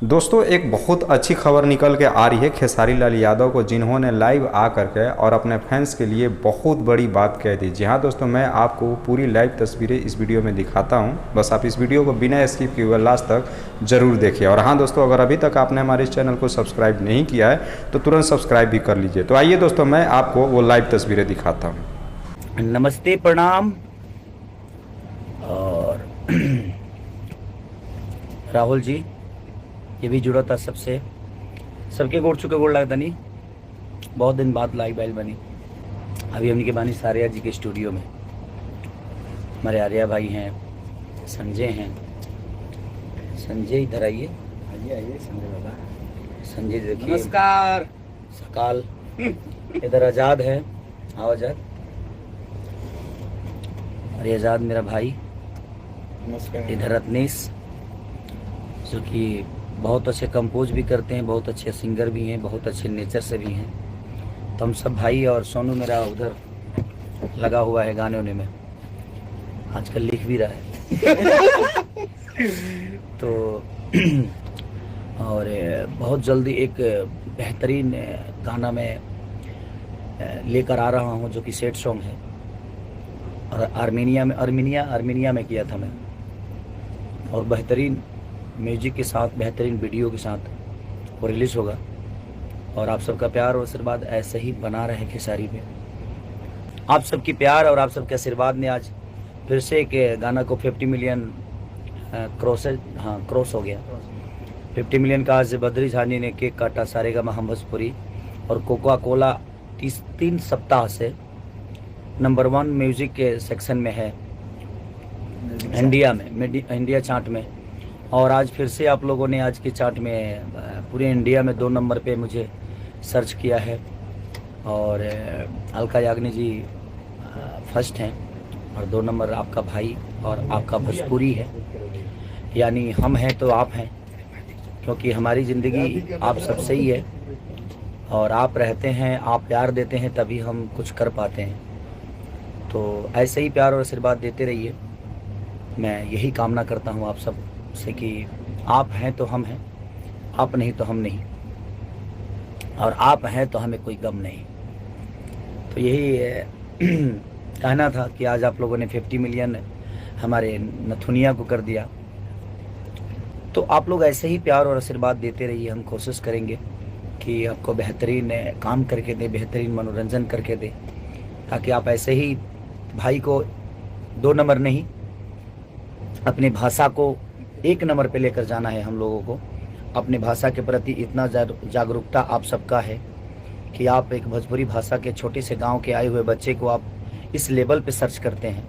दोस्तों एक बहुत अच्छी खबर निकल के आ रही है खेसारी लाल यादव को, जिन्होंने लाइव आ करके और अपने फैंस के लिए बहुत बड़ी बात कह दी। जी हाँ दोस्तों, मैं आपको पूरी लाइव तस्वीरें इस वीडियो में दिखाता हूं, बस आप इस वीडियो को बिना स्किप किए हुए लास्ट तक ज़रूर देखिए। और हाँ दोस्तों, अगर अभी तक आपने हमारे इस चैनल को सब्सक्राइब नहीं किया है तो तुरंत सब्सक्राइब भी कर लीजिए। तो आइए दोस्तों, मैं आपको वो लाइव तस्वीरें दिखाता हूँ। नमस्ते, प्रणाम। और राहुल जी ये भी जुड़ा था सबसे, सबके गोड़ चुके गोड़ लगता नहीं, बहुत दिन बाद लाइव बैल बनी। अभी हमने के बानी सारिया जी के स्टूडियो में, हमारे आर्या भाई हैं, संजय हैं। संजय इधर आइए, आइए संजय बाबा। संजय देखिए, नमस्कार। सकाल। इधर आज़ाद है, आओ आज़ाद। और ये आज़ाद मेरा भाई। नमस्कार। इधर रत्नेश, जो कि बहुत अच्छे कंपोज भी करते हैं, बहुत अच्छे सिंगर भी हैं, बहुत अच्छे नेचर से भी हैं। तो हम सब भाई, और सोनू मेरा उधर लगा हुआ है गाने वाने में, आजकल लिख भी रहा है। तो और बहुत जल्दी एक बेहतरीन गाना मैं लेकर आ रहा हूं, जो कि सेट सॉन्ग है। और आर्मेनिया में किया था मैं, और बेहतरीन म्यूजिक के साथ, बेहतरीन वीडियो के साथ वो रिलीज़ होगा। और आप सबका प्यार और आशीर्वाद ऐसे ही बना रहे खेसारी पे। आप सबकी प्यार और आप सबके आशीर्वाद ने आज फिर से एक गाना को 50 मिलियन क्रॉस हो गया। 50 मिलियन का आज बद्री झानी ने केक काटा, सारेगामा हम भोजपुरी और कोका कोला 3 सप्ताह से नंबर 1 म्यूजिक के सेक्शन में है इंडिया में, इंडिया चार्ट में। और आज फिर से आप लोगों ने आज के चार्ट में पूरे इंडिया में 2 नंबर पे मुझे सर्च किया है। और अलका याग्निक जी फर्स्ट हैं, और 2 नंबर आपका भाई और आपका भोजपुरी है। यानी हम हैं तो आप हैं, क्योंकि हमारी ज़िंदगी आप सबसे ही है। और आप रहते हैं, आप प्यार देते हैं, तभी हम कुछ कर पाते हैं। तो ऐसे ही प्यार और आशीर्वाद देते रहिए। मैं यही कामना करता हूँ आप सब से कि आप हैं तो हम हैं, आप नहीं तो हम नहीं, और आप हैं तो हमें कोई गम नहीं। तो यही कहना था कि आज आप लोगों ने 50 मिलियन हमारे नथुनिया को कर दिया। तो आप लोग ऐसे ही प्यार और आशीर्वाद देते रहिए। हम कोशिश करेंगे कि आपको बेहतरीन काम करके दे, बेहतरीन मनोरंजन करके दे, ताकि आप ऐसे ही भाई को 2 नंबर नहीं, अपनी भाषा को 1 नंबर पे लेकर जाना है। हम लोगों को अपनी भाषा के प्रति इतना जागरूकता आप सबका है कि आप एक भोजपुरी भाषा के छोटे से गांव के आए हुए बच्चे को आप इस लेवल पे सर्च करते हैं।